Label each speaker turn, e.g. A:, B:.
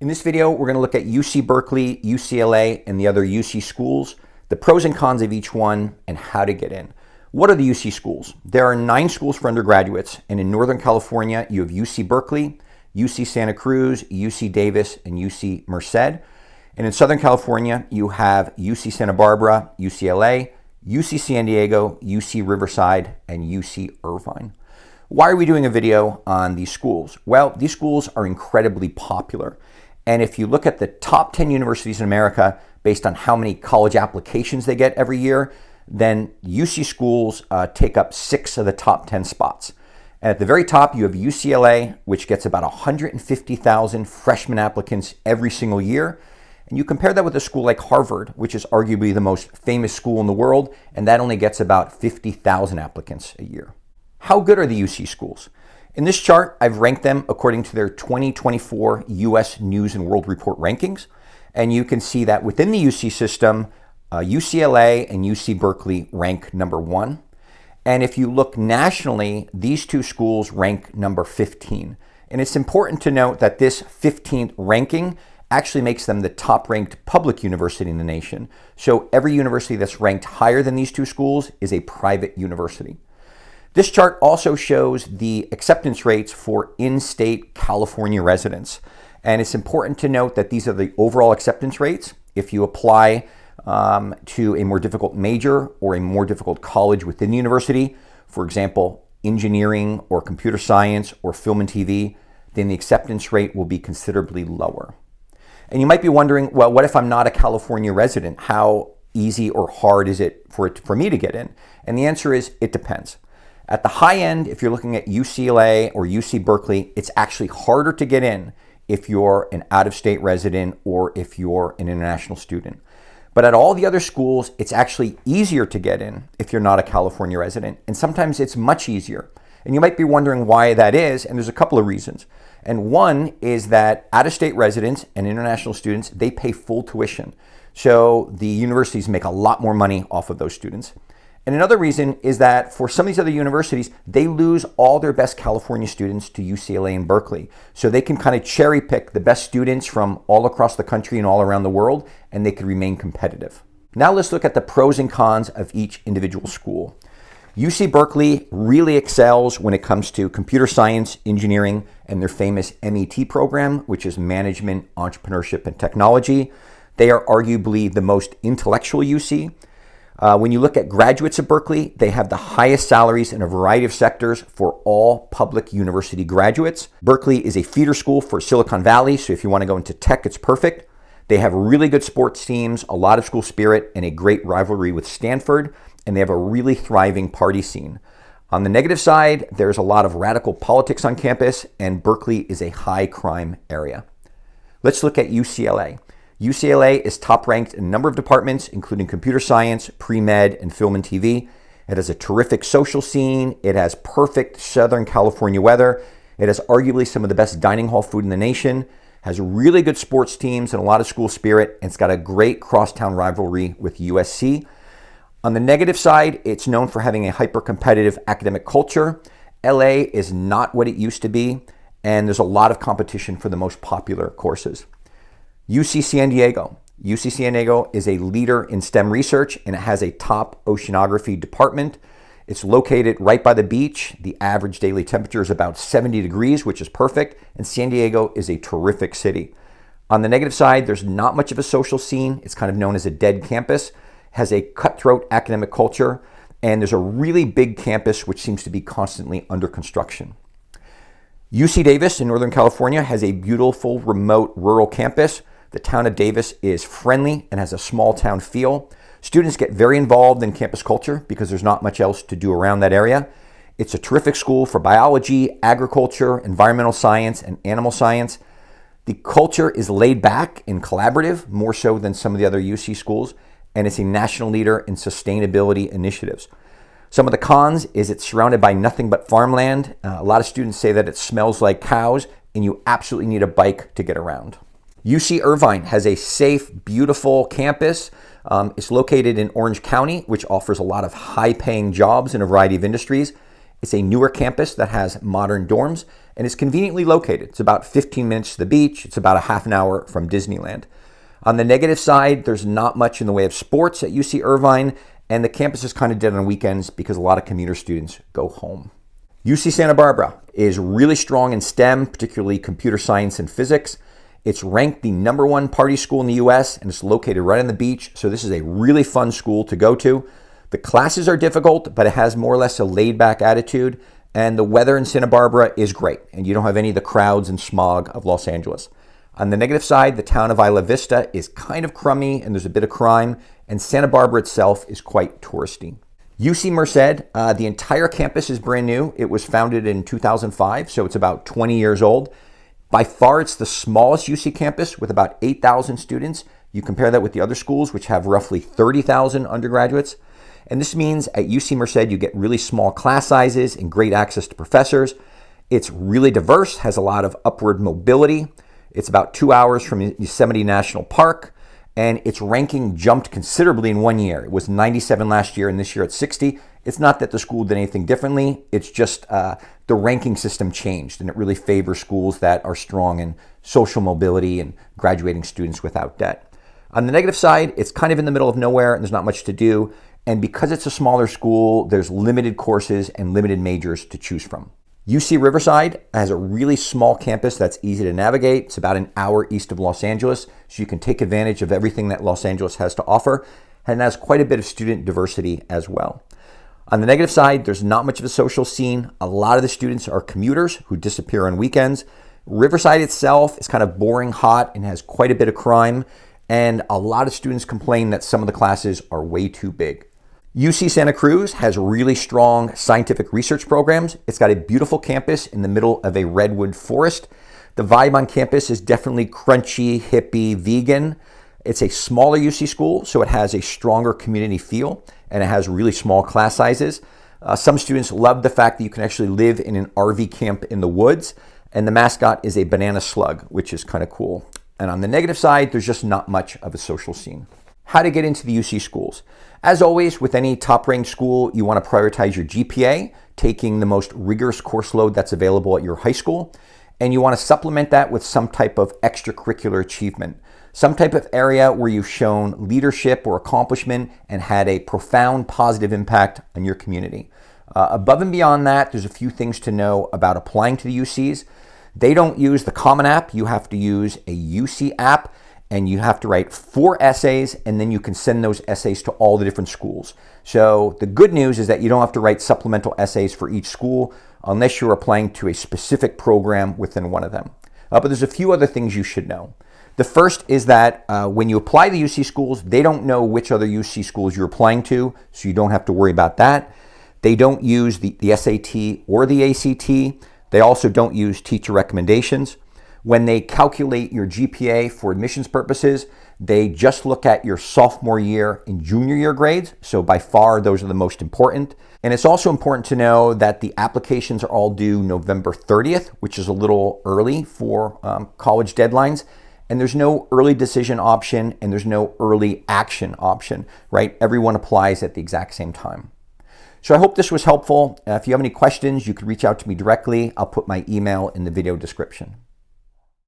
A: In this video, we're going to look at UC Berkeley, UCLA, and the other UC schools, the pros and cons of each one, and how to get in. What are the UC schools? There are 9 schools for undergraduates, and in Northern California, you have UC Berkeley, UC Santa Cruz, UC Davis, and UC Merced. And in Southern California, you have UC Santa Barbara, UCLA, UC San Diego, UC Riverside, and UC Irvine. Why are we doing a video on these schools? Well, these schools are incredibly popular. And if you look at the top 10 universities in America, based on how many college applications they get every year, then UC schools take up 6 of the top 10 spots. And at the very top, you have UCLA, which gets about 150,000 freshman applicants every single year. And you compare that with a school like Harvard, which is arguably the most famous school in the world, and that only gets about 50,000 applicants a year. How good are the UC schools? In this chart, I've ranked them according to their 2024 U.S. News and World Report rankings. And you can see that within the UC system, UCLA and UC Berkeley rank number 1. And if you look nationally, these 2 schools rank number 15. And it's important to note that this 15th ranking actually makes them the top-ranked public university in the nation. So every university that's ranked higher than these 2 schools is a private university. This chart also shows the acceptance rates for in-state California residents. And it's important to note that these are the overall acceptance rates. If you apply to a more difficult major or a more difficult college within the university, for example, engineering or computer science or film and TV, then the acceptance rate will be considerably lower. And you might be wondering, well, what if I'm not a California resident? How easy or hard is it for me to get in? And the answer is, it depends. At the high end, if you're looking at UCLA or UC Berkeley, it's actually harder to get in if you're an out-of-state resident or if you're an international student. But at all the other schools, it's actually easier to get in if you're not a California resident. And sometimes it's much easier. And you might be wondering why that is, and there's a couple of reasons. And one is that out-of-state residents and international students, they pay full tuition. So the universities make a lot more money off of those students. And another reason is that for some of these other universities, they lose all their best California students to UCLA and Berkeley. So they can kind of cherry pick the best students from all across the country and all around the world, and they can remain competitive. Now let's look at the pros and cons of each individual school. UC Berkeley really excels when it comes to computer science, engineering, and their famous MET program, which is Management, Entrepreneurship, and Technology. They are arguably the most intellectual UC. When you look at graduates of Berkeley, they have the highest salaries in a variety of sectors for all public university graduates. Berkeley is a feeder school for Silicon Valley, so if you want to go into tech, it's perfect. They have really good sports teams, a lot of school spirit, and a great rivalry with Stanford, and they have a really thriving party scene. On the negative side, there's a lot of radical politics on campus, and Berkeley is a high crime area. Let's look at UCLA. UCLA is top ranked in a number of departments, including computer science, pre-med, and film and TV. It has a terrific social scene. It has perfect Southern California weather. It has arguably some of the best dining hall food in the nation, has really good sports teams and a lot of school spirit, and it's got a great crosstown rivalry with USC. On the negative side, it's known for having a hyper-competitive academic culture. LA is not what it used to be, and there's a lot of competition for the most popular courses. UC San Diego. UC San Diego is a leader in STEM research, and it has a top oceanography department. It's located right by the beach. The average daily temperature is about 70 degrees, which is perfect, and San Diego is a terrific city. On the negative side, there's not much of a social scene. It's kind of known as a dead campus, has a cutthroat academic culture, and there's a really big campus which seems to be constantly under construction. UC Davis in Northern California has a beautiful remote rural campus. The town of Davis is friendly and has a small town feel. Students get very involved in campus culture because there's not much else to do around that area. It's a terrific school for biology, agriculture, environmental science, and animal science. The culture is laid back and collaborative, more so than some of the other UC schools, and it's a national leader in sustainability initiatives. Some of the cons is it's surrounded by nothing but farmland. A lot of students say that it smells like cows, and you absolutely need a bike to get around. UC Irvine has a safe, beautiful campus. It's located in Orange County, which offers a lot of high-paying jobs in a variety of industries. It's a newer campus that has modern dorms, and it's conveniently located. It's about 15 minutes to the beach. It's about a half an hour from Disneyland. On the negative side, there's not much in the way of sports at UC Irvine, and the campus is kind of dead on weekends because a lot of commuter students go home. UC Santa Barbara is really strong in STEM, particularly computer science and physics. It's ranked the #1 party school in the US, and it's located right on the beach, so this is a really fun school to go to. The classes are difficult, but it has more or less a laid-back attitude, and the weather in Santa Barbara is great, and you don't have any of the crowds and smog of Los Angeles. On the negative side, the town of Isla Vista is kind of crummy, and there's a bit of crime, and Santa Barbara itself is quite touristy. UC Merced, the entire campus is brand new. It was founded in 2005, so it's about 20 years old. By far, it's the smallest UC campus with about 8,000 students. You compare that with the other schools, which have roughly 30,000 undergraduates. And this means at UC Merced, you get really small class sizes and great access to professors. It's really diverse, has a lot of upward mobility. It's about 2 hours from Yosemite National Park, and its ranking jumped considerably in 1 year. It was 97 last year, and this year it's 60. It's not that the school did anything differently. It's just the ranking system changed, and it really favors schools that are strong in social mobility and graduating students without debt. On the negative side, it's kind of in the middle of nowhere, and there's not much to do. And because it's a smaller school, there's limited courses and limited majors to choose from. UC Riverside has a really small campus that's easy to navigate. It's about an hour east of Los Angeles, so you can take advantage of everything that Los Angeles has to offer, and has quite a bit of student diversity as well. On the negative side, there's not much of a social scene. A lot of the students are commuters who disappear on weekends. Riverside itself is kind of boring hot and has quite a bit of crime, and a lot of students complain that some of the classes are way too big. UC Santa Cruz has really strong scientific research programs. It's got a beautiful campus in the middle of a redwood forest. The vibe on campus is definitely crunchy, hippie, vegan. It's a smaller UC school, so it has a stronger community feel, and it has really small class sizes. Some students love the fact that you can actually live in an RV camp in the woods, and the mascot is a banana slug, which is kind of cool. And on the negative side, there's just not much of a social scene. How to get into the UC schools. As always, with any top-ranked school, you want to prioritize your GPA, taking the most rigorous course load that's available at your high school, and you want to supplement that with some type of extracurricular achievement, some type of area where you've shown leadership or accomplishment and had a profound positive impact on your community. Above and beyond that, there's a few things to know about applying to the UCs. They don't use the Common App. You have to use a UC app, and you have to write 4 essays, and then you can send those essays to all the different schools. So the good news is that you don't have to write supplemental essays for each school unless you're applying to a specific program within one of them. But there's a few other things you should know. The first is that when you apply to UC schools, they don't know which other UC schools you're applying to, so you don't have to worry about that. They don't use the SAT or the ACT. They also don't use teacher recommendations. When they calculate your GPA for admissions purposes, they just look at your sophomore year and junior year grades. So by far, those are the most important. And it's also important to know that the applications are all due November 30th, which is a little early for college deadlines. And there's no early decision option, and there's no early action option, right? Everyone applies at the exact same time. So I hope this was helpful. If you have any questions, you can reach out to me directly. I'll put my email in the video description.